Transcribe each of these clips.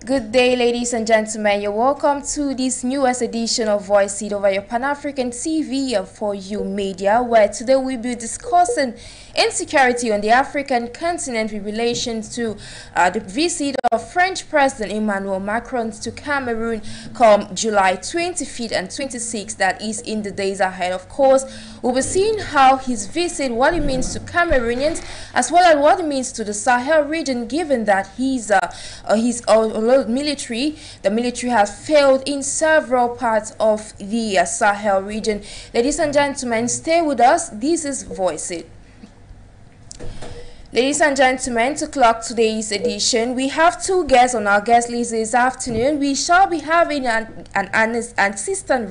Good day, ladies and gentlemen. You're welcome to this newest edition of Voice It over your Pan-African TV and For You Media, where today we'll be discussing insecurity on the African continent with relation to the visit of French President Emmanuel Macron to Cameroon come July 25th and 26th, that is in the days ahead. Of course, we'll be seeing how his visit, what it means to Cameroonians, as well as what it means to the Sahel region, given that he's military. The military has failed in several parts of the Sahel region. Ladies and gentlemen, stay with us. This is Voice It. Ladies and gentlemen, to clock today's edition, we have two guests on our guest list this afternoon. We shall be having an assistant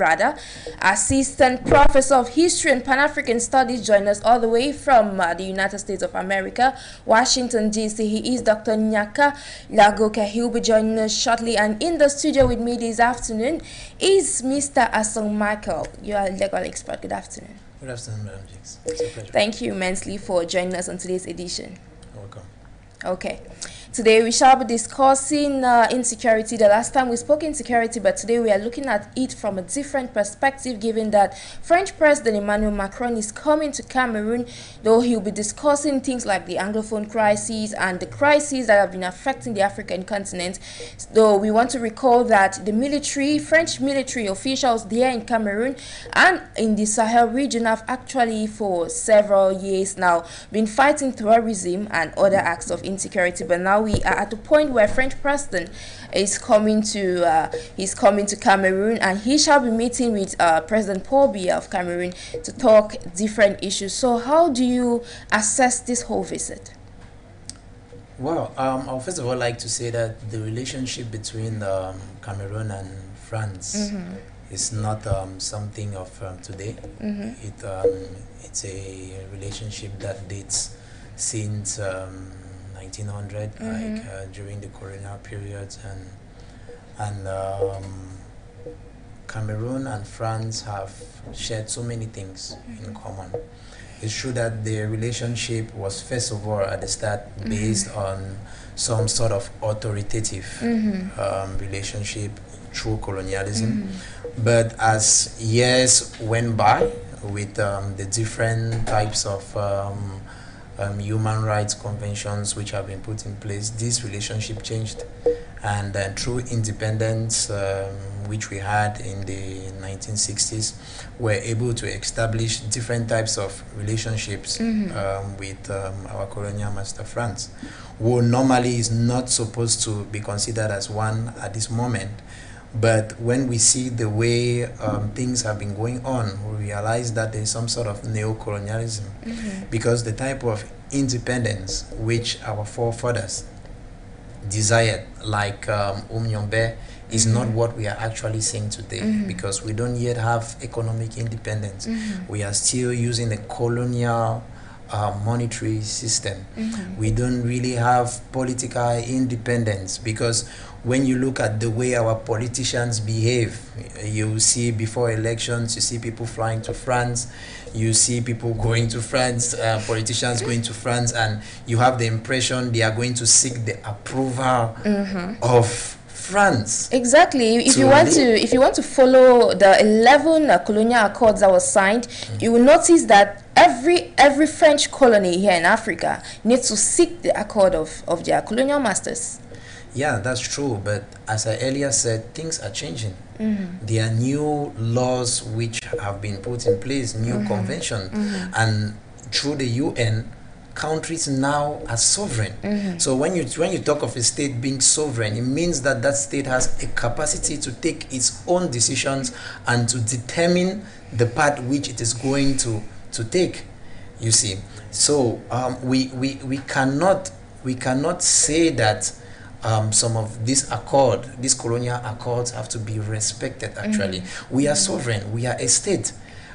professor of history and Pan-African studies join us all the way from the United States of America, Washington, D.C. He is Dr. Nyaka Lagoka. He'll be joining us shortly. And in the studio with me this afternoon is Mr. Asong Michael. You are a legal expert. Good afternoon. Good afternoon, Madam Jakes. It's a pleasure. Thank you immensely for joining us on today's edition. You're welcome. Okay. Today we shall be discussing insecurity. The last time we spoke insecurity, but today we are looking at it from a different perspective, given that French President Emmanuel Macron is coming to Cameroon, though he'll be discussing things like the Anglophone crisis and the crises that have been affecting the African continent. Though we want to recall that the French military officials there in Cameroon and in the Sahel region have actually for several years now been fighting terrorism and other acts of insecurity, but now we are at the point where French president is coming to Cameroon, and he shall be meeting with President Paul Biya of Cameroon to talk different issues. So how do you assess this whole visit? Well, I'll first of all like to say that the relationship between Cameroon and France is not something of today. It's a relationship that dates since 1900, during the colonial periods, and Cameroon and France have shared so many things in common. It's true that their relationship was first of all at the start based on some sort of authoritative relationship through colonialism, but as years went by with the different types of human rights conventions which have been put in place, this relationship changed, and through independence which we had in the 1960s, we're able to establish different types of relationships with our colonial master France, who normally is not supposed to be considered as one at this moment. But when we see the way things have been going on, we realize that there's some sort of neo-colonialism, because the type of independence which our forefathers desired, like Umnyombe, is not what we are actually seeing today, because we don't yet have economic independence. We are still using a colonial monetary system. We don't really have political independence, because when you look at the way our politicians behave, you see before elections, you see people flying to France, you see people going to France, politicians going to France, and you have the impression they are going to seek the approval of France. Exactly. If you want to follow the 11 colonial accords that was signed, you will notice that every French colony here in Africa needs to seek the accord of their colonial masters. Yeah, that's true, but as I earlier said, things are changing. There are new laws which have been put in place, new conventions, and through the UN, countries now are sovereign. So when you talk of a state being sovereign, it means that that state has a capacity to take its own decisions and to determine the path which it is going to take. You see, so we cannot say that some of these colonial accords have to be respected. Actually, we are sovereign, we are a state,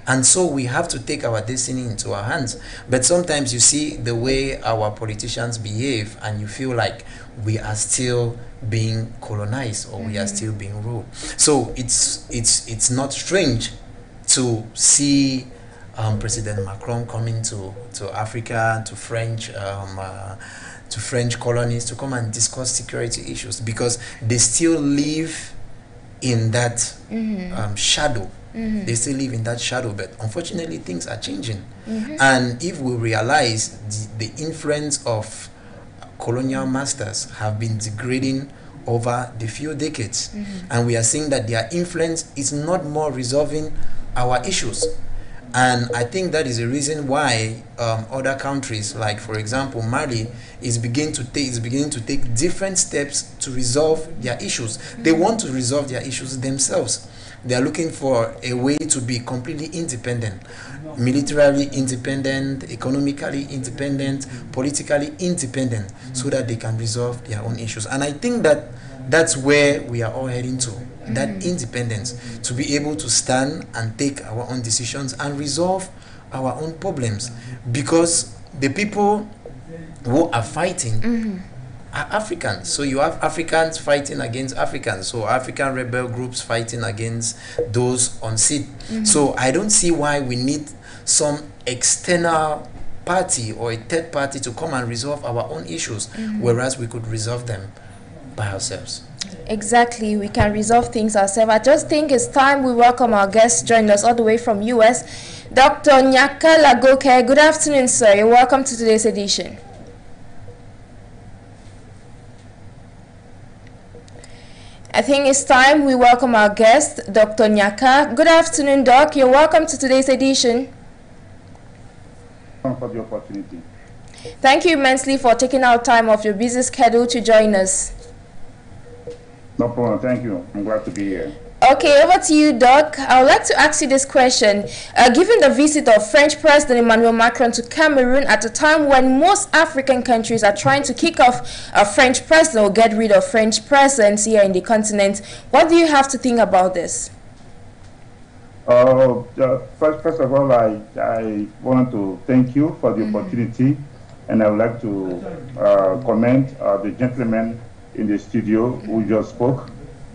and so we have to take our destiny into our hands. But sometimes you see the way our politicians behave, and you feel like we are still being colonized, or we are still being ruled. So it's not strange to see President Macron coming to Africa, to French colonies to come and discuss security issues, because they still live in that shadow. They still live in that shadow, but unfortunately things are changing. And if we realize the influence of colonial masters have been degrading over the few decades, and we are seeing that their influence is not more resolving our issues. And I think that is a reason why other countries, like for example Mali, is beginning to take different steps to resolve their issues. They want to resolve their issues themselves. They are looking for a way to be completely independent, militarily independent, economically independent, politically independent, so that they can resolve their own issues. And I think that that's where we are all heading to. That independence, to be able to stand and take our own decisions and resolve our own problems, because the people who are fighting are Africans. So you have Africans fighting against Africans, so African rebel groups fighting against those on seat. So I don't see why we need some external party or a third party to come and resolve our own issues, whereas we could resolve them by ourselves. Exactly, we can resolve things ourselves. I just think it's time we welcome our guest joining us all the way from US, Dr. Nyaka Lagoke. Good afternoon, sir. You're welcome to today's edition. I think it's time we welcome our guest, Dr. Nyaka. Good afternoon, Doc. You're welcome to today's edition. Thank you for the opportunity. Thank you immensely for taking out time off your busy schedule to join us. No problem. Thank you. I'm glad to be here. Okay, over to you, Doc. I would like to ask you this question. Given the visit of French President Emmanuel Macron to Cameroon at a time when most African countries are trying to kick off a French president or get rid of French presence here in the continent, what do you have to think about this? First of all, I want to thank you for the opportunity, and I would like to commend the gentleman in the studio who just spoke,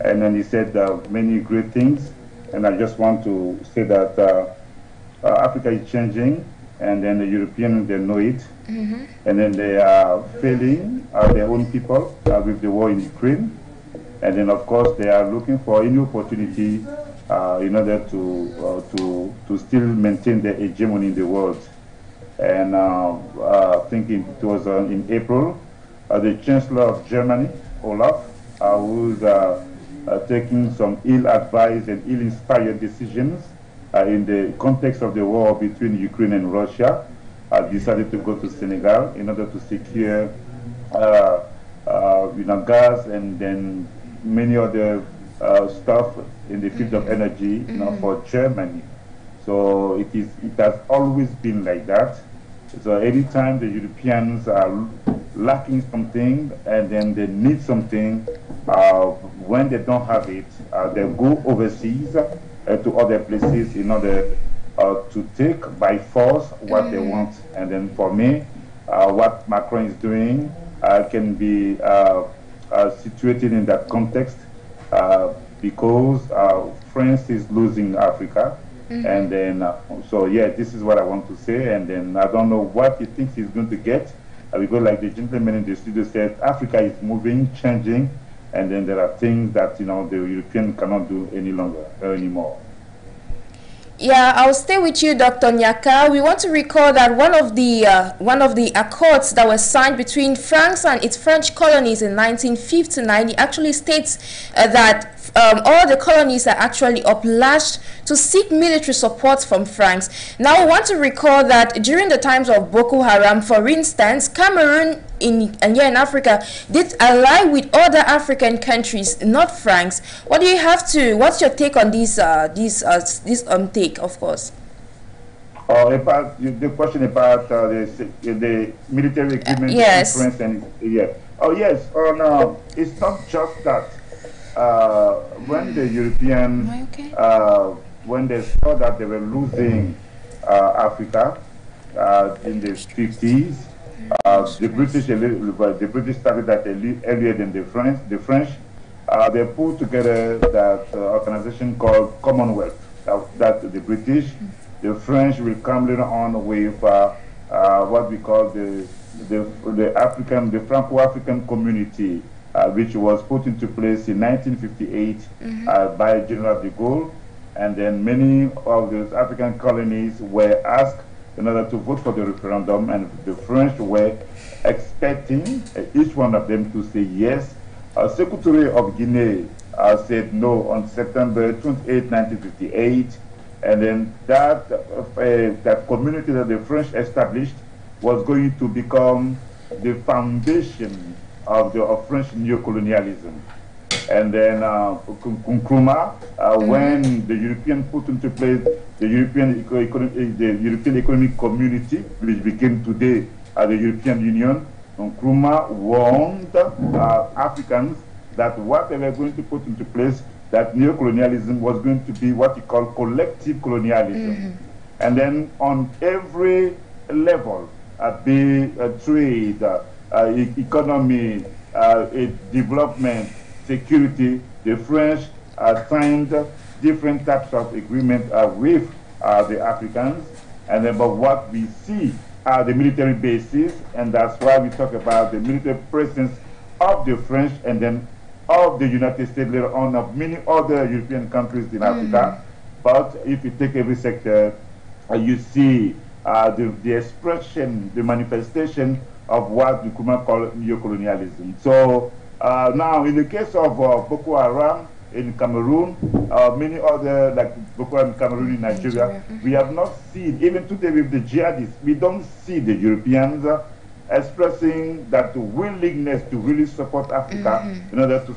and then he said many great things, and I just want to say that Africa is changing, and then the Europeans, they know it, and then they are failing their own people with the war in Ukraine, and then of course they are looking for any opportunity in order to still maintain their hegemony in the world. And I think it was in April, the Chancellor of Germany, Olaf, who's taking some ill-advised and ill-inspired decisions in the context of the war between Ukraine and Russia, decided to go to Senegal in order to secure gas and then many other stuff in the field of energy, for Germany. So it has always been like that. So anytime the Europeans are lacking something and then they need something, when they don't have it, they go overseas to other places in order to take by force what they want. And then for me, what Macron is doing can be situated in that context, because France is losing Africa. And then, so yeah, this is what I want to say. And then I don't know what he thinks he's going to get, because like the gentleman in the studio said, Africa is moving, changing, and then there are things that, the European cannot do anymore. Yeah, I'll stay with you, Dr. Nyaka. We want to recall that one of the accords that was signed between France and its French colonies in 1959 actually states that all the colonies are actually obliged to seek military support from France. Now, I want to recall that during the times of Boko Haram, for instance, Cameroon in Africa did ally with other African countries, not France. What's your take on this take, of course? About the question about the military equipment, yes. France and yes. No, it's not just that. When the Europeans, when they saw that they were losing Africa in the 50s, the British started that earlier than the French. They put together that organization called Commonwealth. That the British the French will come later on with what we call the Franco-African community, which was put into place in 1958 by General de Gaulle, and then many of those African colonies were asked in order to vote for the referendum, and the French were expecting each one of them to say yes. Secretary of Guinea said no on September 28, 1958, and then that community that the French established was going to become the foundation of French neocolonialism. And then Nkrumah, when the European put into place the European Economic Community, which became today the European Union, Nkrumah warned Africans that what they were going to put into place, that neocolonialism was going to be what he called collective colonialism. And then on every level, be trade, economy, development, security, the French signed different types of agreement with the Africans. And then, but what we see are the military bases, and that's why we talk about the military presence of the French and then of the United States later on, of many other European countries in Africa. But if you take every sector, you see the expression, the manifestation of what Nkrumah called neocolonialism. So now, in the case of Boko Haram in Cameroon, many other, like Boko Haram in Cameroon in Nigeria, we have not seen, even today with the jihadists, we don't see the Europeans expressing that willingness to really support Africa in order to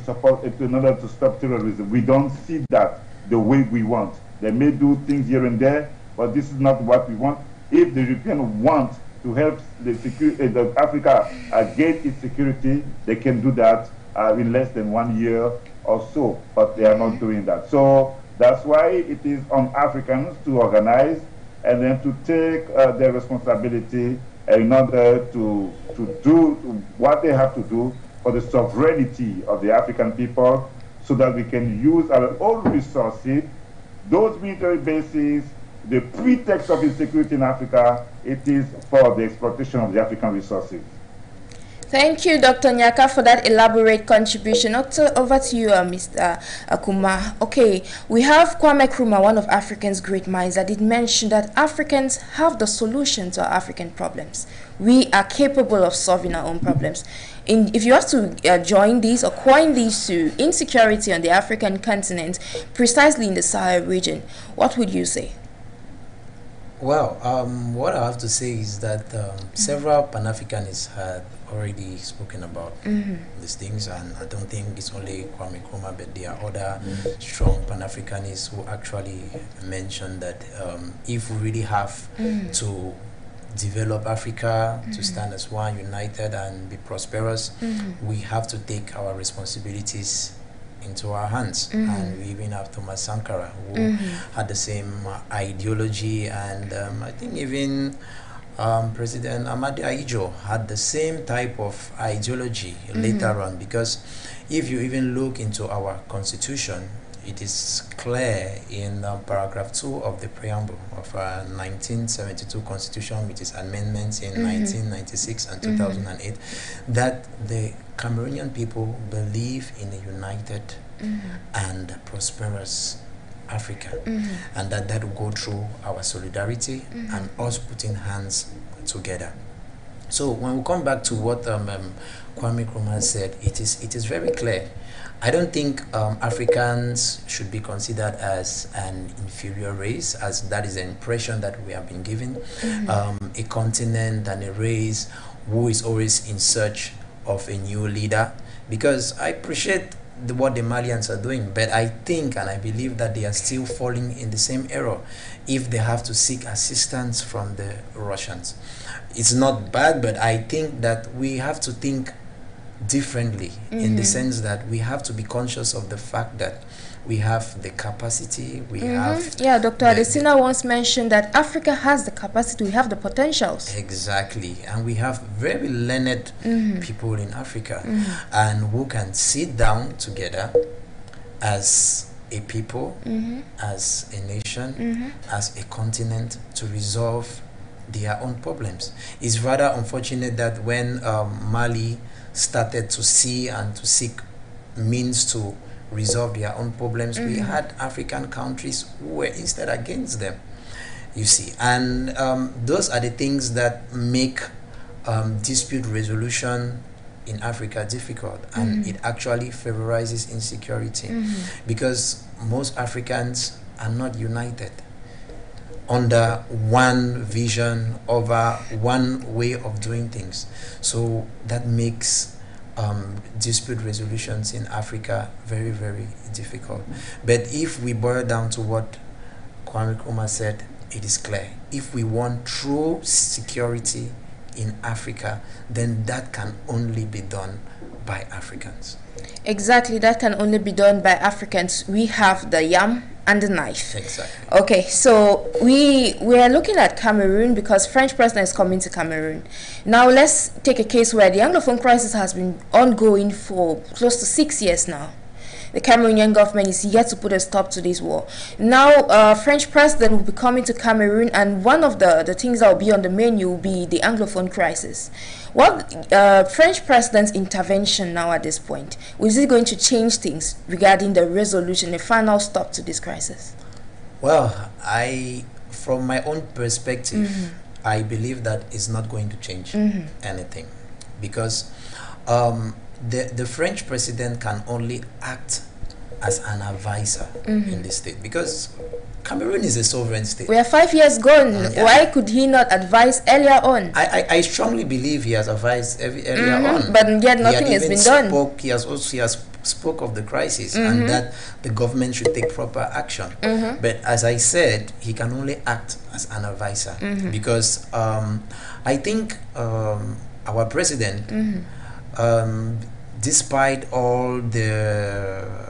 stop terrorism. We don't see that the way we want. They may do things here and there, but this is not what we want. If the Europeans want to help the Africa gain its security, they can do that in less than 1 year or so, but they are not doing that. So that's why it is on Africans to organize and then to take their responsibility in order to do what they have to do for the sovereignty of the African people, so that we can use our own resources, those military bases. The pretext of insecurity in Africa, it is for the exploitation of the African resources. Thank you, Dr. Nyaka, for that elaborate contribution. Over to you, Mr. Akuma. Okay, we have Kwame Nkrumah, one of Africa's great minds, that did mention that Africans have the solution to our African problems. We are capable of solving our own problems. If you have to join these or coin these to insecurity on the African continent, precisely in the Sahel region, what would you say? Well, what I have to say is that several Pan-Africanists had already spoken about these things, and I don't think it's only Kwame Nkrumah, but there are other strong Pan-Africanists who actually mentioned that if we really have to develop Africa to stand as one, united and be prosperous, we have to take our responsibilities into our hands. And we even have Thomas Sankara, who had the same ideology, and I think even President Ahmad Ahijo had the same type of ideology later on, because if you even look into our constitution, it is clear in paragraph 2 of the preamble of 1972 constitution, which is amendments in 1996 and 2008, that the Cameroonian people believe in a united and prosperous Africa, and that will go through our solidarity and us putting hands together. So when we come back to what Kwame Nkrumah said, it is very clear. I don't think Africans should be considered as an inferior race, as that is the impression that we have been given. A continent and a race who is always in search of a new leader, because I appreciate what the Malians are doing, but I think and I believe that they are still falling in the same error if they have to seek assistance from the Russians. It's not bad, but I think that we have to think differently in the sense that we have to be conscious of the fact that we have the capacity, we have... Yeah, Dr. Adesina once mentioned that Africa has the capacity, we have the potentials. Exactly, and we have very learned people in Africa and who can sit down together as a people, as a nation, as a continent, to resolve their own problems. It's rather unfortunate that when Mali started to see and to seek means to resolve their own problems, we had African countries who were instead against them, you see. And those are the things that make dispute resolution in Africa difficult, and it actually favorizes insecurity, because most Africans are not united under one vision, over one way of doing things. So that makes dispute resolutions in Africa very, very difficult. But if we boil down to what Kwame Nkrumah said, it is clear. If we want true security in Africa, then that can only be done by Africans. Exactly, that can only be done by Africans. We have the yam and the knife. Exactly. Okay, so we are looking at Cameroon because French president is coming to Cameroon. Now let's take a case where the Anglophone crisis has been ongoing for close to 6 years now. The Cameroonian government is yet to put a stop to this war. Now, French president will be coming to Cameroon, and one of the things that will be on the menu will be the Anglophone crisis. What French president's intervention now at this point, is it going to change things regarding the resolution, the final stop to this crisis? Well, from my own perspective, I believe that it's not going to change anything, because the French president can only act as an advisor in the state, because Cameroon is a sovereign state. We are 5 years gone. Why could he not advise earlier on? I strongly believe he has advised earlier on, but yet nothing has been done. He has spoke of the crisis and that the government should take proper action. But as I said, he can only act as an advisor, because I think our president, despite all the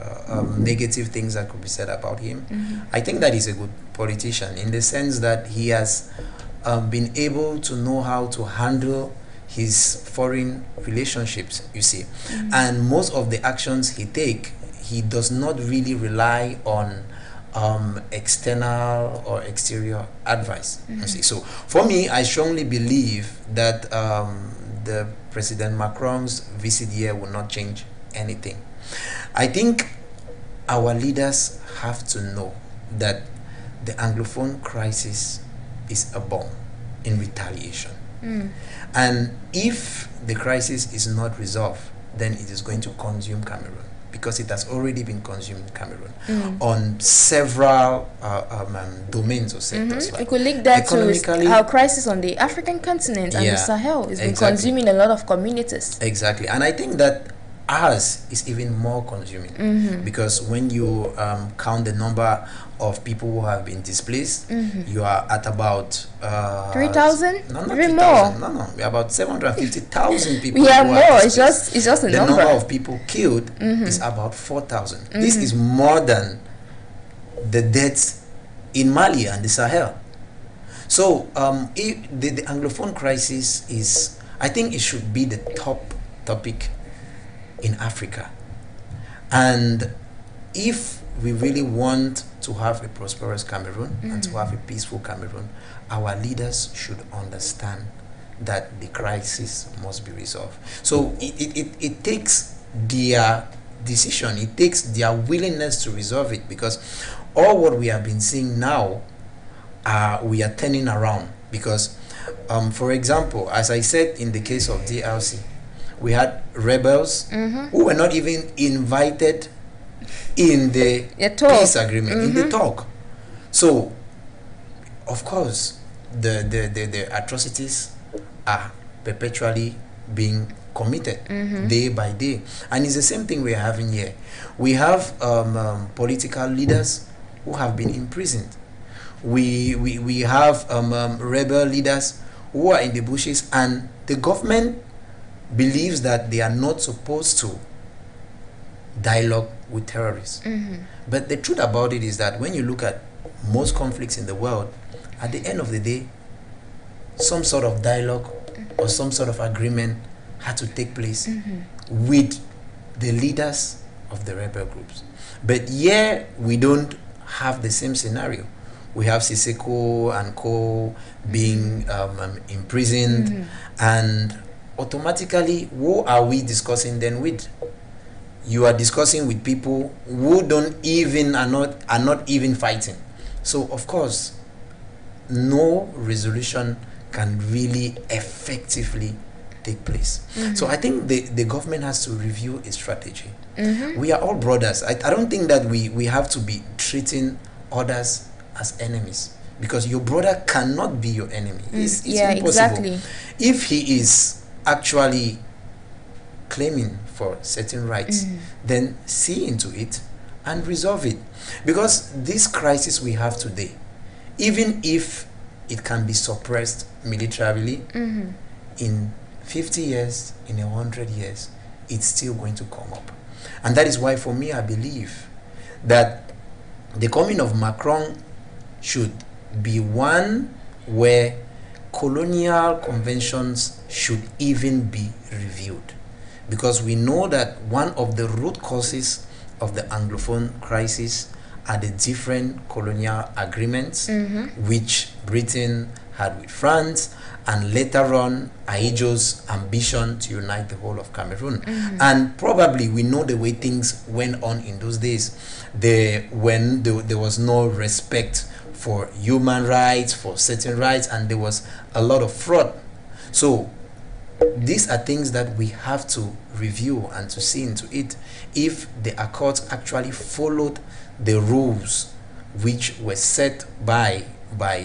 negative things that could be said about him, I think that he's a good politician, in the sense that he has been able to know how to handle his foreign relationships, you see. And most of the actions he does not really rely on external or exterior advice, you see. So for me, I strongly believe that the President Macron's visit here will not change anything. I think our leaders have to know that the Anglophone crisis is a bomb in retaliation. And if the crisis is not resolved, then it is going to consume Cameroon, because it has already been consuming Cameroon on several domains or sectors. We could link that to our crisis on the African continent and the Sahel. It's been consuming a lot of communities. Exactly. And I think that ours is even more consuming, because when you count the number of people who have been displaced, you are at about 3,000? No, not Even 3,000. more. No, we are about 750,000 people. We are more. It's just a number. The number of people killed is about 4,000. This is more than the deaths in Mali and the Sahel. So the Anglophone crisis is, I think it should be the top topic in Africa. And if we really want to have a prosperous Cameroon and to have a peaceful Cameroon, our leaders should understand that the crisis must be resolved. So it takes their decision, it takes their willingness to resolve it, because all what we have been seeing now, we are turning around. Because for example, as I said, in the case of DRC, we had rebels who were not even invited in the peace agreement, in the talk. So, of course, the atrocities are perpetually being committed day by day. And it's the same thing we're having here. We have political leaders who have been imprisoned. We have rebel leaders who are in the bushes, and the government believes that they are not supposed to dialogue with terrorists. But the truth about it is that when you look at most conflicts in the world, at the end of the day, some sort of dialogue or some sort of agreement had to take place with the leaders of the rebel groups. But here we don't have the same scenario. We have Siseko and co being imprisoned, and automatically, who are we discussing then with? You are discussing with people who are not even fighting. So of course, no resolution can really effectively take place. So I think the government has to review its strategy. We are all brothers. I don't think that we have to be treating others as enemies, because your brother cannot be your enemy. It's impossible. Exactly. If he is actually claiming for certain rights, then see into it and resolve it. Because this crisis we have today, even if it can be suppressed militarily, in 50 years, in 100 years, it's still going to come up. And that is why, for me, I believe that the coming of Macron should be one where colonial conventions should even be reviewed. Because we know that one of the root causes of the Anglophone crisis are the different colonial agreements which Britain had with France, and later on Ahijo's ambition to unite the whole of Cameroon. And probably we know the way things went on in those days, when there was no respect for human rights, for certain rights, and there was a lot of fraud. So these are things that we have to review and to see into it, if the Accords actually followed the rules which were set by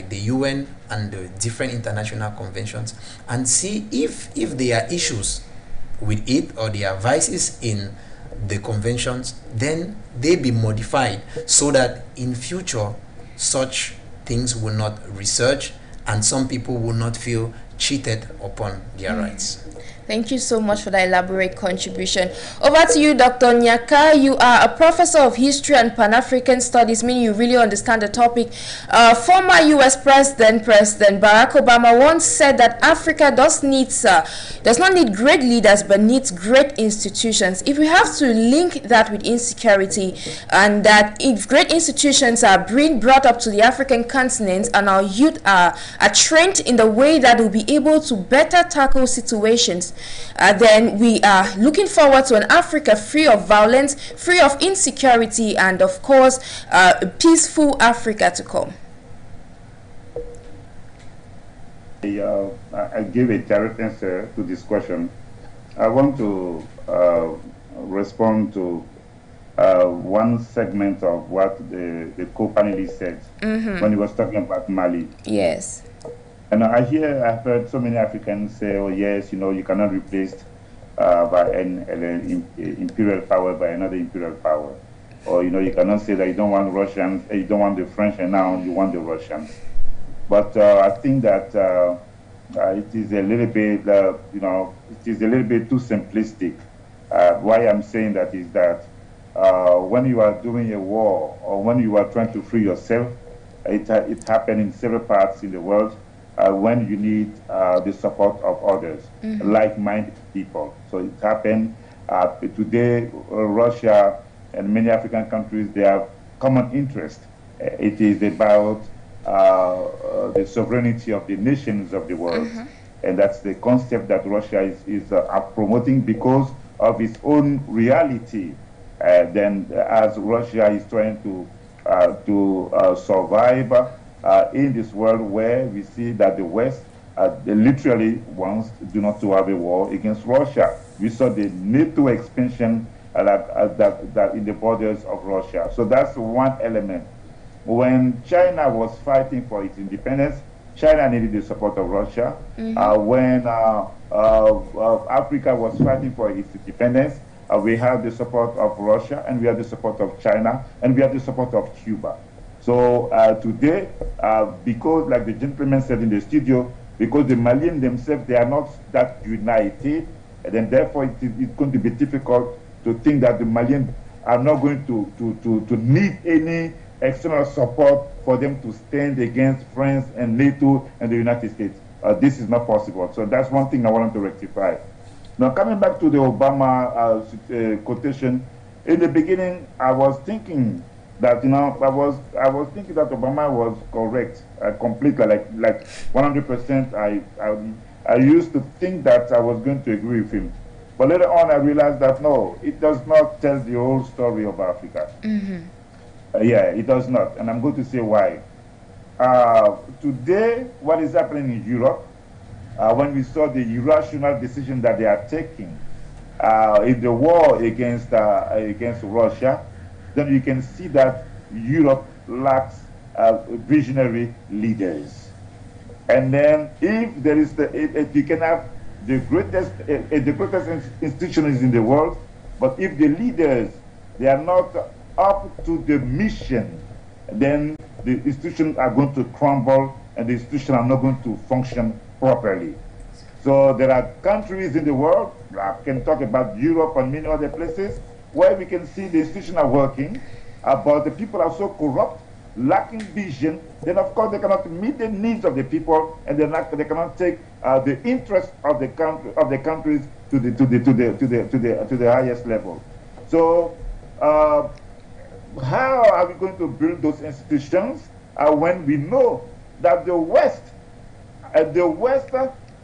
the UN and the different international conventions, and see if there are issues with it or there are vices in the conventions, then they be modified so that in future such things will not resurge and some people will not feel cheated upon their rights. Thank you so much for that elaborate contribution. Over to you, Dr. Nyaka. You are a professor of history and Pan-African studies, meaning you really understand the topic. Former U.S. President Barack Obama once said that Africa does not need great leaders, but needs great institutions. If we have to link that with insecurity, and that if great institutions are being brought up to the African continent and our youth are trained in the way that will be able to better tackle situations, then we are looking forward to an Africa free of violence, free of insecurity, and of course, a peaceful Africa to come. I give a direct answer to this question. I want to respond to one segment of what the co-panelist said when he was talking about Mali. Yes. And I've heard so many Africans say, oh yes, you cannot replace by an imperial power by another imperial power. Or, you cannot say that you don't want Russians, you don't want the French, and now you want the Russians. But I think that it is a little bit, it is a little bit too simplistic. Why I'm saying that is that when you are doing a war, or when you are trying to free yourself, it happened in several parts in the world. When you need the support of others, like-minded people. So it happened today. Russia and many African countries, they have common interest. It is about the sovereignty of the nations of the world, and that's the concept that Russia is promoting because of its own reality. Then, as Russia is trying to survive. In this world where we see that the West they literally do not to have a war against Russia. We saw the NATO expansion that in the borders of Russia. So that's one element. When China was fighting for its independence, China needed the support of Russia. When Africa was fighting for its independence, we have the support of Russia, and we have the support of China, and we have the support of Cuba. So today, because like the gentleman said in the studio, because the Malians themselves, they are not that united, and then therefore it's going to be difficult to think that the Malians are not going to need any external support for them to stand against France and NATO and the United States. This is not possible. So that's one thing I wanted to rectify. Now coming back to the Obama quotation, In the beginning, I was thinking that I was thinking that Obama was correct completely, like 100%. I used to think that I was going to agree with him, but later on I realized that no, it does not tell the whole story of Africa. Yeah, it does not, and I'm going to say why. Today, what is happening in Europe, when we saw the irrational decision that they are taking in the war against Russia, then you can see that Europe lacks visionary leaders. And then, if there is if you can have the greatest institutions in the world, but if the leaders they are not up to the mission, then the institutions are going to crumble and the institutions are not going to function properly. So there are countries in the world, I can talk about Europe and many other places, where we can see the institutions are working, but the people are so corrupt, lacking vision, then of course they cannot meet the needs of the people, and they cannot take the interest of the countries to the highest level. So how are we going to build those institutions when we know that the West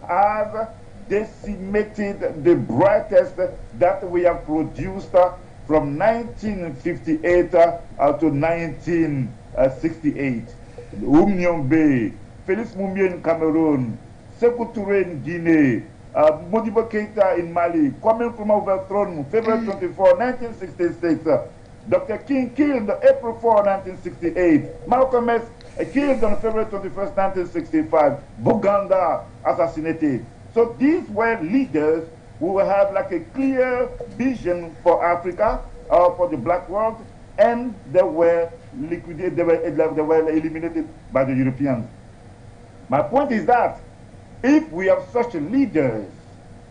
has decimated the brightest that we have produced from 1958 to 1968. Umnyombe, Félix Moumié in Cameroon, Sékou Touré in Guinée, Modibo Keïta in Mali, coming from overthrown February 24, 1966. Dr. King killed April 4, 1968. Macron's killed on February 21st, 1965. Buganda assassinated. So these were leaders who will have like a clear vision for Africa or for the black world, and they were liquidated, they were eliminated by the Europeans. My point is that if we have such leaders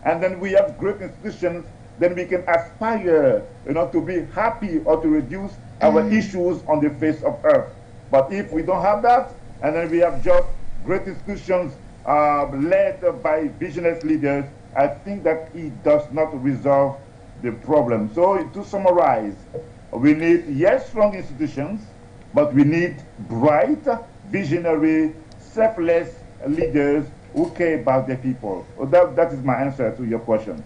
and then we have great institutions, then we can aspire, to be happy or to reduce our issues on the face of earth. But if we don't have that, and then we have just great institutions led by visionary leaders, I think that it does not resolve the problem. So to summarize, we need, yes, strong institutions, but we need bright, visionary, selfless leaders who care about their people. That is my answer to your question.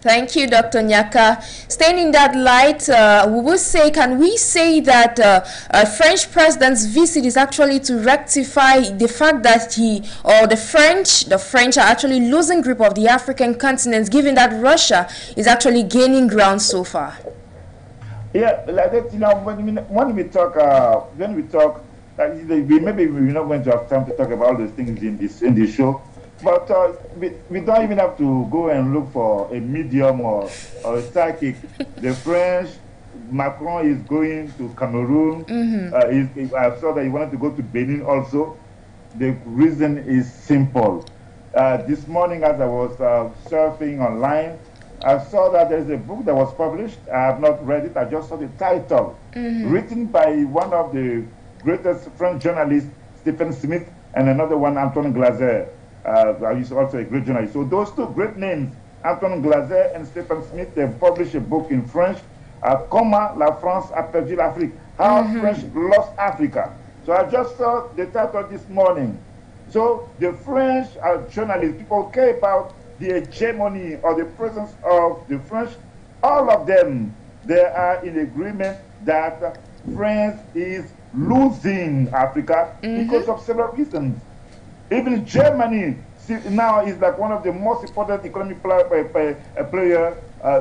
Thank you, Dr. Nyaka. Staying in that light, can we say that French president's visit is actually to rectify the fact that the French are actually losing grip of the African continent, given that Russia is actually gaining ground so far? Yeah, like that, when we talk, maybe we're not going to have time to talk about all those things in this show. But we don't even have to go and look for a medium or a psychic. The French, Macron is going to Cameroon. I saw that he wanted to go to Benin also. The reason is simple. This morning as I was surfing online, I saw that there's a book that was published. I have not read it. I just saw the title. Written by one of the greatest French journalists, Stephen Smith, and another one, Antoine Glaser. He's also a great journalist. So those two great names, Antoine Glaser and Stephen Smith, they've published a book in French, Comment la France a perdu l'Afrique, How French Lost Africa. So I just saw the title this morning. So the French journalists, people care about the hegemony or the presence of the French. All of them, they are in agreement that France is losing Africa because of several reasons. Even Germany now is like one of the most important economic player.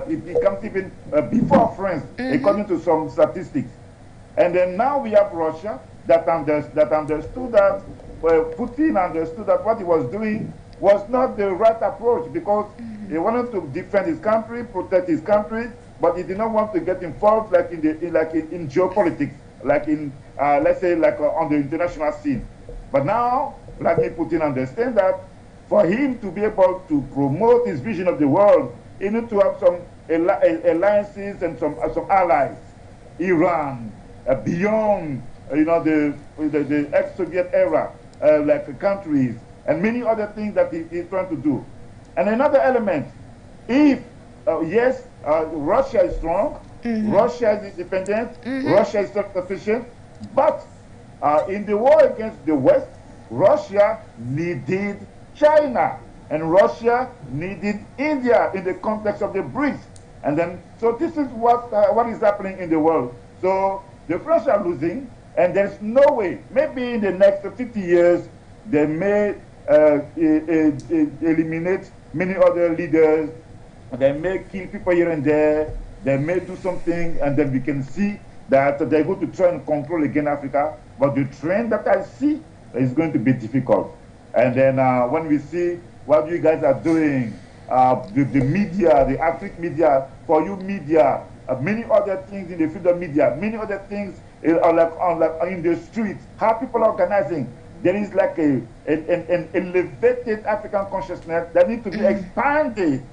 It comes even before France, according to some statistics. And then now we have Russia that understood that, Putin understood that what he was doing was not the right approach, because he wanted to defend his country, protect his country, but he did not want to get involved like in geopolitics, like in let's say like on the international scene. But now Vladimir Putin understands that for him to be able to promote his vision of the world, he needs to have some alliances and some allies. Iran, beyond the ex-Soviet era, like countries, and many other things that he's trying to do. And another element, if yes, Russia is strong, Russia is independent. Russia is self-sufficient. But in the war against the West, Russia needed China, and Russia needed India in the context of the BRICS. And then, so this is what is happening in the world. So the French are losing, and there's no way. Maybe in the next 50 years, they may eliminate many other leaders. They may kill people here and there. They may do something, and then we can see that they're going to try and control again Africa. But the trend that I see is going to be difficult. And then when we see what you guys are doing, the media, the African media, for you media, many other things in the field of media, many other things like in the streets, how people are organizing. There is like an elevated African consciousness that needs to be expanded.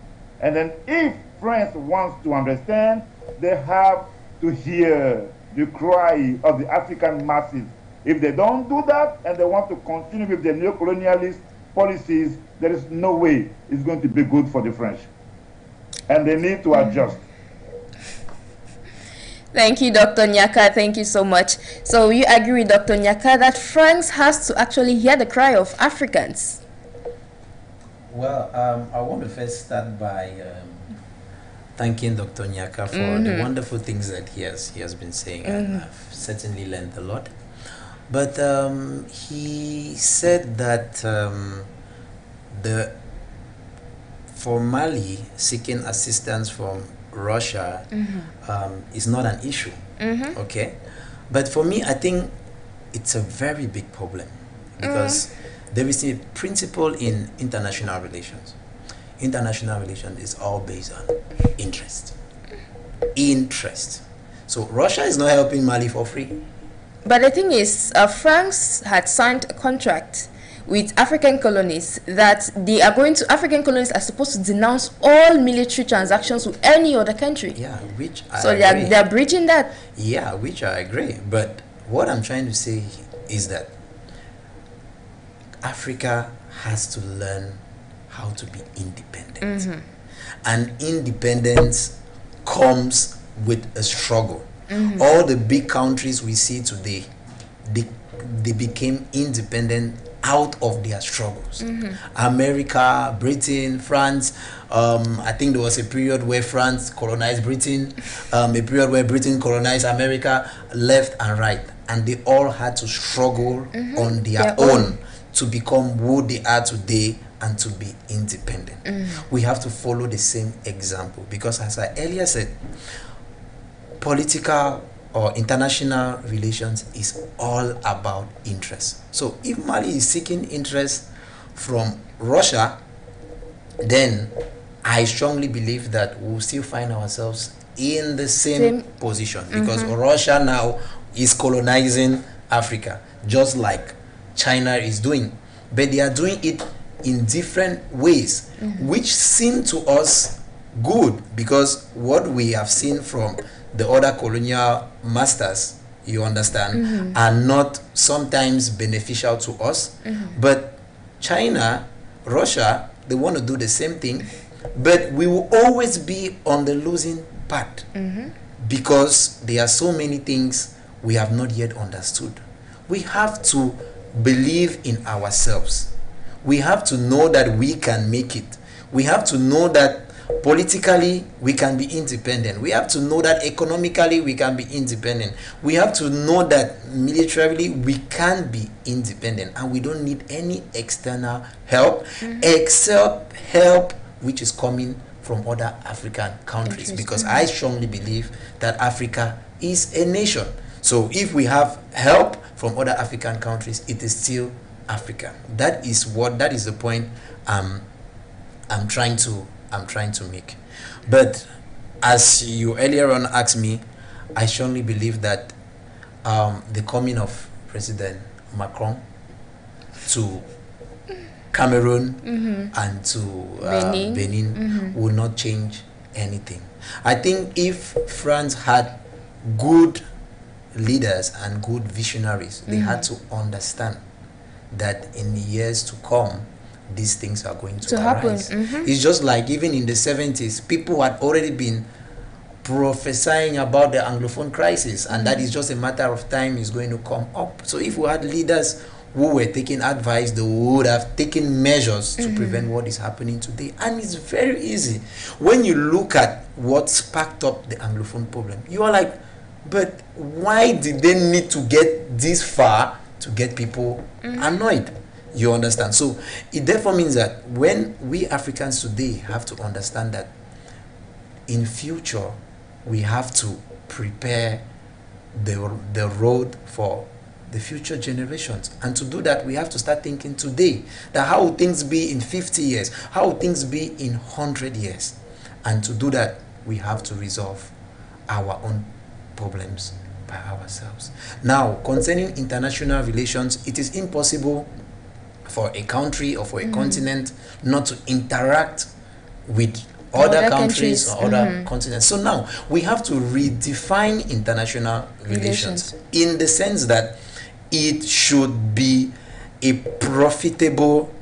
And then if France wants to understand, they have to hear the cry of the African masses. If they don't do that and they want to continue with their neo-colonialist policies, there is no way it's going to be good for the French. And they need to adjust. Thank you, Dr. Nyaka. Thank you so much. So you agree with Dr. Nyaka that France has to actually hear the cry of Africans? Well, I want to first start by thanking Dr. Nyaka for the wonderful things that he has been saying, and I've certainly learned a lot. But he said that for Mali, seeking assistance from Russia is not an issue, okay? But for me, I think it's a very big problem because there is a principle in international relations. International relations is all based on interest. Interest. So Russia is not helping Mali for free. But the thing is, France had signed a contract with African colonies that African colonies are supposed to denounce all military transactions with any other country. Yeah, which I agree. So they are breaching that. Yeah, which I agree. But what I'm trying to say is that Africa has to learn how to be independent. And independence comes with a struggle. All the big countries we see today, they became independent out of their struggles. America, Britain, France, I think there was a period where France colonized Britain, a period where Britain colonized America, left and right. And they all had to struggle on their own to become who they are today and to be independent. We have to follow the same example because, as I earlier said, political or international relations is all about interest. So if Mali is seeking interest from Russia, then I strongly believe that we'll still find ourselves in the same position because Russia now is colonizing Africa, just like China is doing. But they are doing it in different ways, which seem to us good because what we have seen from the other colonial masters, you understand, are not sometimes beneficial to us. But China, Russia, they want to do the same thing, but we will always be on the losing part because there are so many things we have not yet understood. We have to believe in ourselves. We have to know that we can make it. We have to know that politically we can be independent. We have to know that economically we can be independent. We have to know that militarily we can be independent, and we don't need any external help except help which is coming from other African countries, because I strongly believe that Africa is a nation. So if we have help from other African countries, it is still Africa. That is the point I'm trying to make. But as you earlier on asked me, I strongly believe that the coming of President Macron to Cameroon and to Benin will not change anything. I think if France had good leaders and good visionaries, they had to understand that in the years to come, these things are going to arise. It's just like even in the 70s, people had already been prophesying about the Anglophone crisis, and that is just a matter of time is going to come up. So if we had leaders who were taking advice, they would have taken measures to prevent what is happening today. And it's very easy. When you look at what sparked up the Anglophone problem, you are like, but why did they need to get this far to get people annoyed? You understand? So it therefore means that when we Africans today have to understand that in future we have to prepare the road for the future generations, and to do that we have to start thinking today that how will things be in 50 years, how will things be in 100 years, and to do that we have to resolve our own problems by ourselves. Now, concerning international relations, it is impossible for a country or for a continent not to interact with other countries or other continents. So now we have to redefine international relations in the sense that it should be a profitable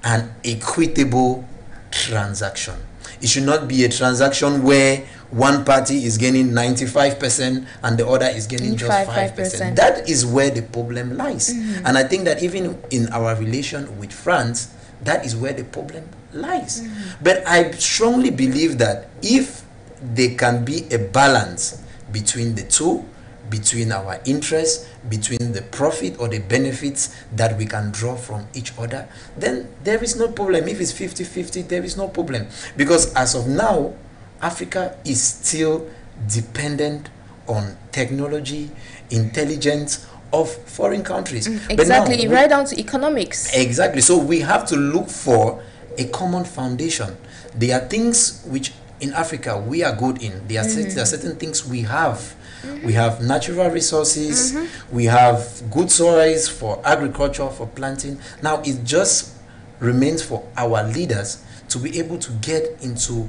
and equitable transaction. It should not be a transaction where one party is gaining 95% and the other is gaining just 5%. That is where the problem lies. And I think that even in our relation with France, that is where the problem lies. But I strongly believe that if there can be a balance between the two, between our interests, between the profit or the benefits that we can draw from each other, then there is no problem. If it's 50-50, there is no problem. Because as of now, Africa is still dependent on technology, intelligence of foreign countries. Exactly, right down to economics. Exactly. So we have to look for a common foundation. There are things which in Africa we are good in. There are certain things we have. We have natural resources, we have good soils for agriculture, for planting. Now it just remains for our leaders to be able to get into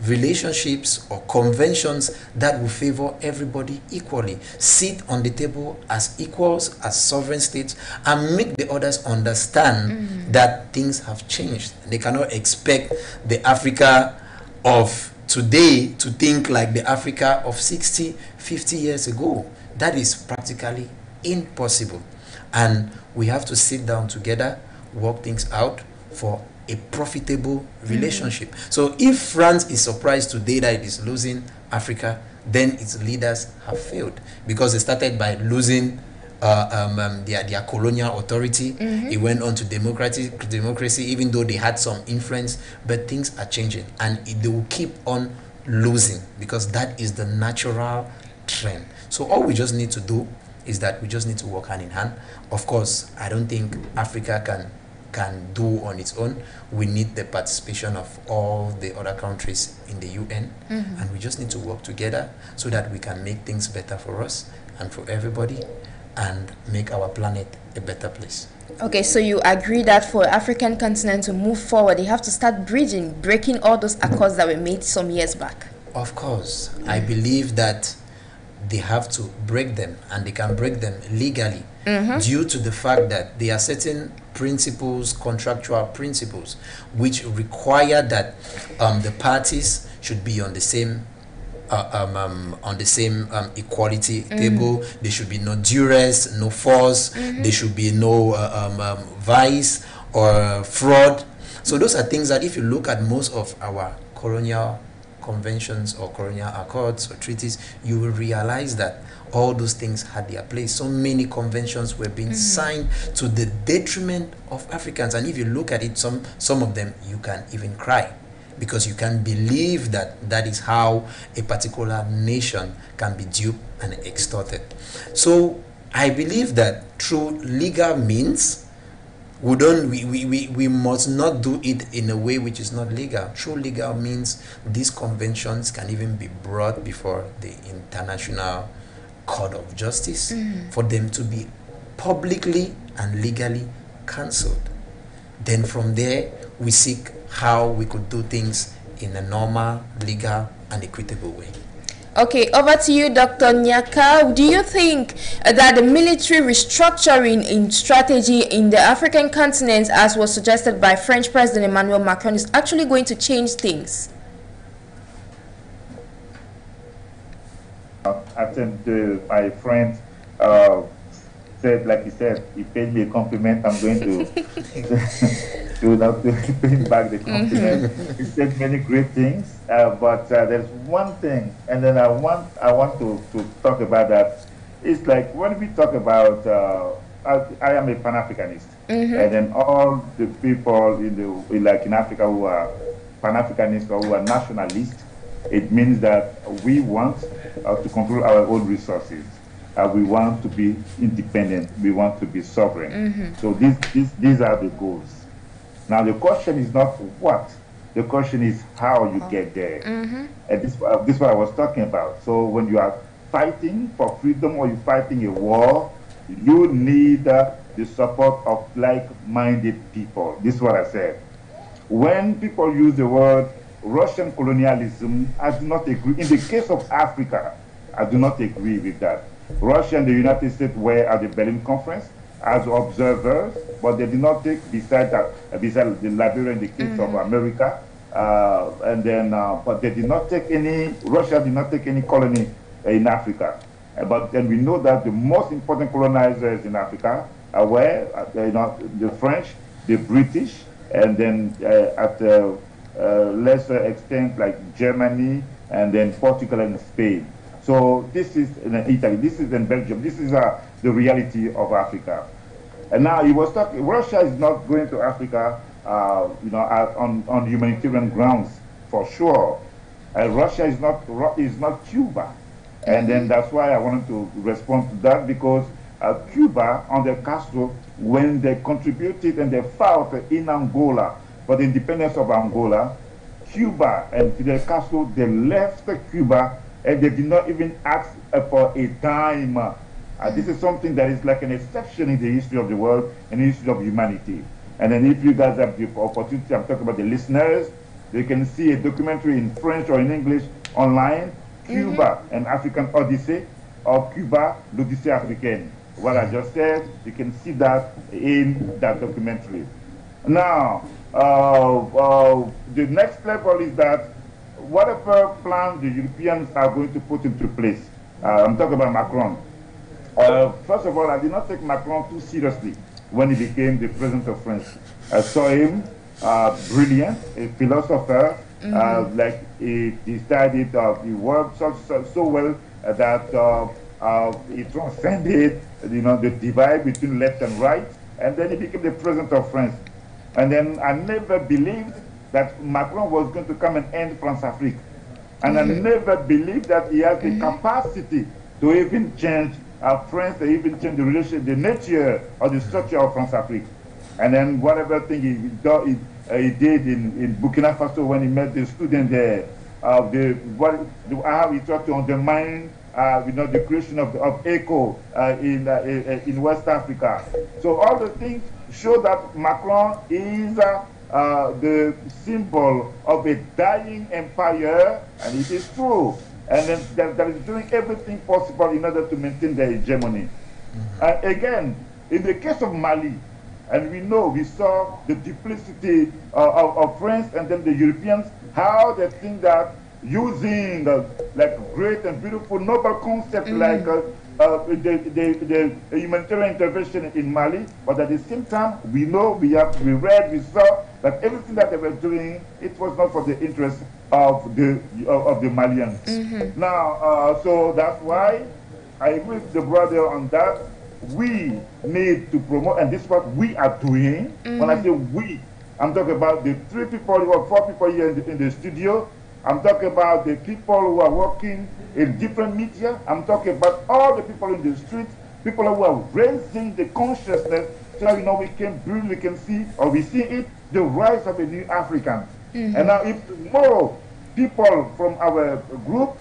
relationships or conventions that will favor everybody equally, sit on the table as equals, as sovereign states, and make the others understand that things have changed. They cannot expect the Africa of today to think like the Africa of 60-50 years ago. That is practically impossible, and we have to sit down together, work things out for a profitable relationship. So if France is surprised today that it is losing Africa, then its leaders have failed, because they started by losing their colonial authority. It went on to democracy, even though they had some influence, but things are changing, and they will keep on losing, because that is the natural trend. So all we just need to do is that we just need to work hand in hand. Of course, I don't think Africa can do on its own. We need the participation of all the other countries in the UN, and we just need to work together so that we can make things better for us and for everybody, and make our planet a better place. Okay, so you agree that for African continent to move forward, they have to start breaking all those accords that were made some years back? Of course. I believe that they have to break them, and they can break them legally, due to the fact that there are certain principles, contractual principles, which require that the parties should be on the same equality table. There should be no duress, no force. There should be no vice or fraud. So those are things that if you look at most of our colonial conventions or colonial accords or treaties, you will realize that all those things had their place. So many conventions were being signed to the detriment of Africans, and if you look at it, some of them you can even cry, because you can believe that that is how a particular nation can be duped and extorted. So I believe that through legal means, we must not do it in a way which is not legal. Through legal means, these conventions can even be brought before the International Court of Justice for them to be publicly and legally cancelled. Then from there, we seek how we could do things in a normal, legal, and equitable way. Okay, over to you, Dr. Nyaka. Do you think that the military restructuring in strategy in the African continent, as was suggested by French President Emmanuel Macron, is actually going to change things? I think my friend uh, said, like he said, he paid me a compliment. I'm going to not to pay him back the compliment. He said many great things, but there's one thing, and then I want to talk about that. It's like when we talk about, I am a Pan-Africanist, and then all the people in Africa who are Pan-Africanists or who are nationalists, it means that we want to control our own resources. We want to be independent. We want to be sovereign. So these are the goals. Now the question is not what. The question is how you get there. And this is what I was talking about. So when you are fighting for freedom or you're fighting a war, you need the support of like-minded people. This is what I said. When people use the word Russian colonialism, I do not agree. In the case of Africa, I do not agree with that. Russia and the United States were at the Berlin Conference as observers, but they did not take, beside the Liberia in the case of America, but they did not take any, Russia did not take any colony in Africa. But then we know that the most important colonizers in Africa were the French, the British, and then at a lesser extent like Germany, and then Portugal and Spain. So this is in Italy, this is in Belgium, this is the reality of Africa. And now he was talking, Russia is not going to Africa, on humanitarian grounds, for sure. Russia is not Cuba. And then that's why I wanted to respond to that, because Cuba, under Castro, when they contributed and they fought in Angola for the independence of Angola, Cuba and Fidel Castro, they left Cuba and they did not even ask for a dime. This is something that is like an exception in the history of the world and the history of humanity. And then if you guys have the opportunity, I'm talking about the listeners, they can see a documentary in French or in English online, Cuba, an African Odyssey, or Cuba, l'Odyssée africaine. What I just said, you can see that in that documentary. Now, the next level is that whatever plan the Europeans are going to put into place, I'm talking about Macron. First of all, I did not take Macron too seriously when he became the president of France. I saw him brilliant, a philosopher, like he studied, he worked so well that he transcended, the divide between left and right, and then he became the president of France. And then I never believed that Macron was going to come and end France-Afrique. And I never believed that he has the capacity to even change France, to even change the nature or the structure of France-Afrique. And then whatever thing he did in Burkina Faso when he met the student there, how he tried to undermine the creation of ECHO in West Africa. So all the things show that Macron is the symbol of a dying empire, and it is true. And then that is doing everything possible in order to maintain their hegemony. Again, in the case of Mali, and we saw the duplicity of France and then the Europeans, how they think that using like great and beautiful noble concepts like the humanitarian intervention in Mali, but at the same time, we read, we saw that everything that they were doing, it was not for the interest of the Malians. Now, so that's why I agree with the brother on that. We need to promote, and this is what we are doing. When I say we, I'm talking about the 3 people or 4 people here in the studio. I'm talking about the people who are working in different media. I'm talking about all the people in the streets, people who are raising the consciousness so we can see, or we see it, the rise of a new African. And now if tomorrow people from our group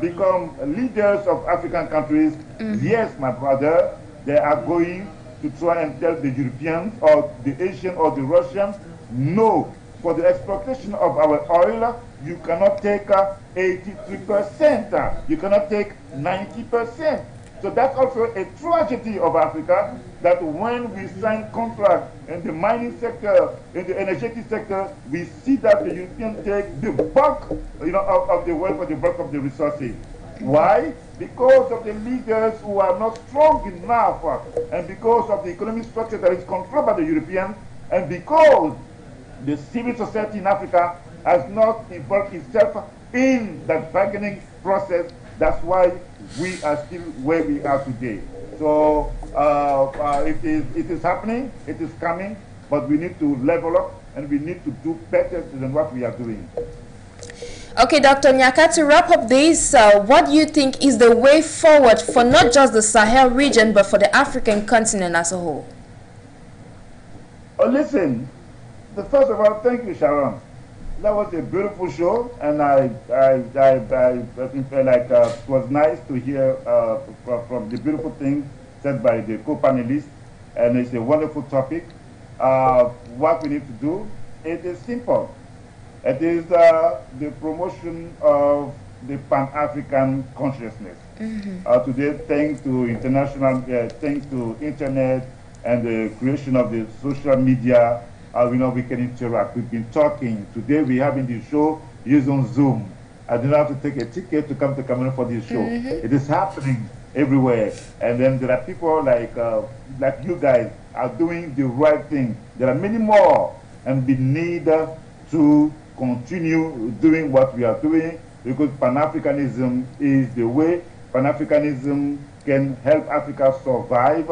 become leaders of African countries, yes, my brother, they are going to try and tell the Europeans or the Asian or the Russians, no, for the exploitation of our oil, you cannot take 83%, you cannot take 90%. So that's also a tragedy of Africa, that when we sign contracts in the mining sector, in the energetic sector, we see that the Europeans take the bulk of the wealth or the bulk of the resources. Why? Because of the leaders who are not strong enough, and because of the economic structure that is controlled by the Europeans, and because the civil society in Africa has not involved itself in that bargaining process. That's why we are still where we are today. So it is happening, it is coming, but we need to level up and we need to do better than what we are doing. Okay, Dr. Nyaka, to wrap up this, what do you think is the way forward for not just the Sahel region, but for the African continent as a whole? Oh, listen, first of all, thank you, Sharon. That was a beautiful show, and I think it was nice to hear from the beautiful things said by the co-panelists, and it's a wonderful topic. What we need to do, it is simple. It is the promotion of the Pan-African consciousness. Today, thanks to thanks to internet and the creation of the social media, we can interact. We've been talking. Today we're having the show used on Zoom. I didn't have to take a ticket to come to Cameroon for this show. It is happening everywhere. And then there are people like you guys are doing the right thing. There are many more, and we need to continue doing what we are doing, because Pan-Africanism is the way. Pan-Africanism can help Africa survive.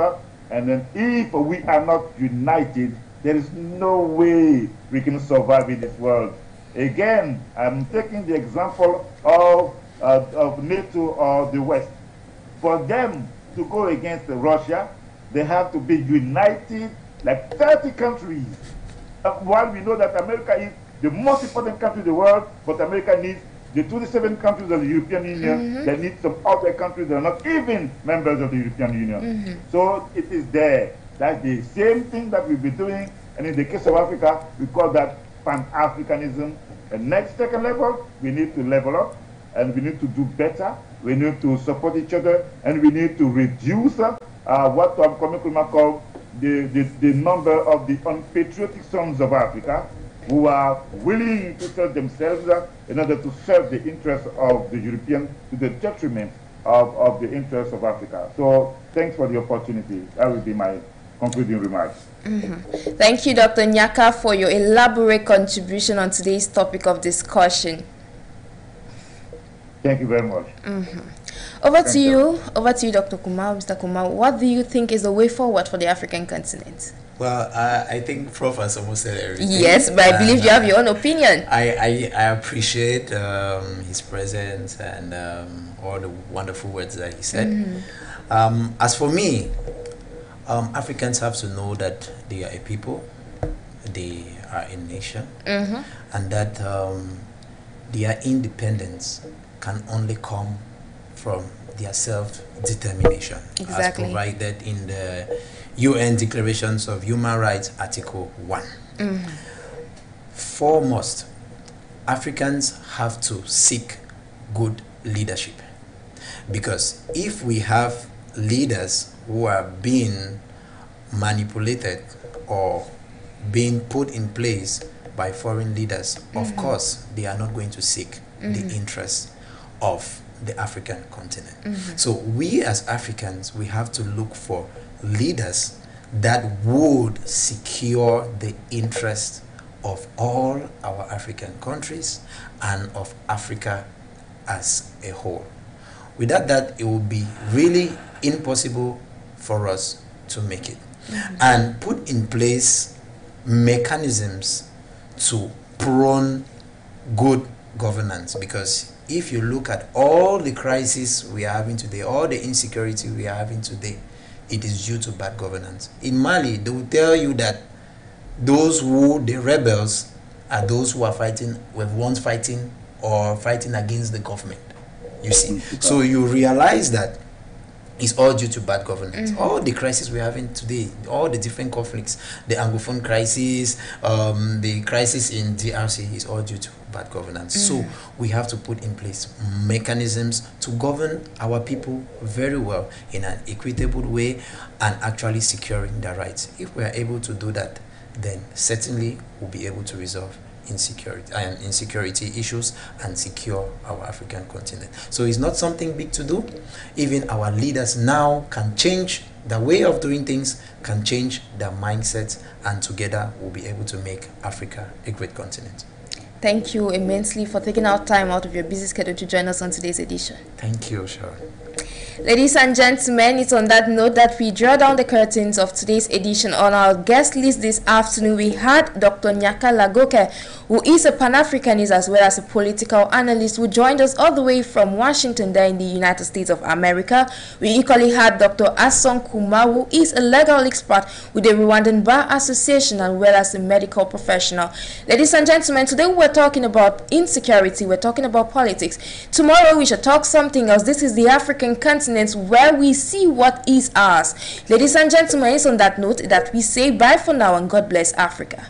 And then if we are not united, there is no way we can survive in this world. Again, I'm taking the example of NATO or the West. For them to go against Russia, they have to be united, like 30 countries. While we know that America is the most important country in the world, but America needs the 27 countries of the European Union. They need some other countries that are not even members of the European Union. So it is there. That's the same thing that we'll be doing, and in the case of Africa, we call that Pan-Africanism. And next, second level, we need to level up, and we need to do better. We need to support each other, and we need to reduce what Tom Kwame called the number of the unpatriotic sons of Africa, who are willing to sell themselves in order to serve the interests of the Europeans to the detriment of the interests of Africa. So thanks for the opportunity. That will be my concluding remarks. Thank you, Dr. Nyaka, for your elaborate contribution on today's topic of discussion. Thank you very much. Over to you, Dr. Kumar. Mr. Kumar, what do you think is the way forward for the African continent? Well, I think Prof has almost said everything. Yes, but I believe you have your own opinion. I appreciate his presence and all the wonderful words that he said. As for me, Africans have to know that they are a people, they are a nation, and that their independence can only come from their self-determination, as provided in the UN Declarations of Human Rights, Article 1. Foremost, Africans have to seek good leadership, because if we have leaders who are being manipulated or being put in place by foreign leaders, of course they are not going to seek the interests of the African continent. So we as Africans, we have to look for leaders that would secure the interest of all our African countries and of Africa as a whole. Without that, it would be really impossible for us to make it. And put in place mechanisms to prone good governance, because if you look at all the crises we are having today, all the insecurity we are having today, it is due to bad governance. In Mali, they will tell you that the rebels are those who are fighting, were once fighting or fighting against the government. You see, so you realize that it's all due to bad governance. All the crises we're having today, all the different conflicts, the Anglophone crisis, the crisis in DRC, is all due to bad governance. So we have to put in place mechanisms to govern our people very well in an equitable way and actually securing their rights. If we are able to do that, then certainly we'll be able to resolve insecurity issues and secure our African continent. So it's not something big to do. Even our leaders now can change the way of doing things, can change their mindsets, and together we'll be able to make Africa a great continent. Thank you immensely for taking out time out of your busy schedule to join us on today's edition. Thank you, Sharon. Ladies and gentlemen, it's on that note that we draw down the curtains of today's edition. On our guest list this afternoon, we had Dr. Nyaka Lagoke, who is a Pan-Africanist as well as a political analyst, who joined us all the way from Washington there in the United States of America. We equally had Dr. Asong Kuma, who is a legal expert with the Rwandan Bar Association as well as a medical professional. Ladies and gentlemen, today we're talking about insecurity, we're talking about politics. Tomorrow we shall talk something else. This is the African continent where we see what is ours. Ladies and gentlemen, it's on that note that we say bye for now and God bless Africa.